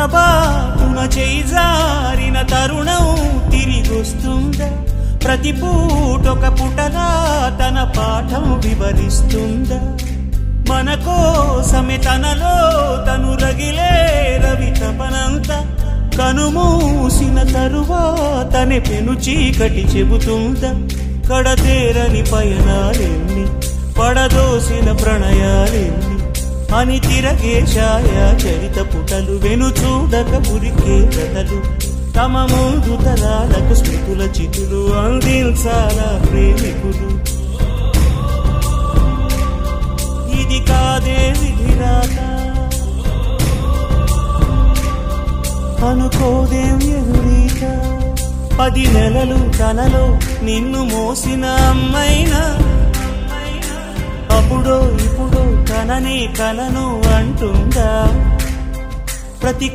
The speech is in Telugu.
పొరపాటున చేజారిన తరుణం తిరిగొస్తుందా ప్రతి పూటొక పుటగా తన పాఠం వివరిస్తుందా మన కోసమే తనలో తను రగిలే రవి తపనంత కనుమూసిన తరువాతనే పెను చీకటి చెబుతుందా కడతేరని పయనాలెన్ని పడదోసిన ప్రణయాలెన్ని అని తిరగే ఛాయా చరిత పుటలు వెను చూడక ఉరికే కథలు తమ ముందు తరాలకు స్మృతుల చితులు అందించాలా ప్రేమికులు ఇది కాదే విధిరాత అనుకోదేం ఎదురీత 10 నెలలు తనలో నిన్ను మోసిన అమ్మైనా అప్పుడో ఇప్పుడో తనని కలను అంటుందా ప్రతి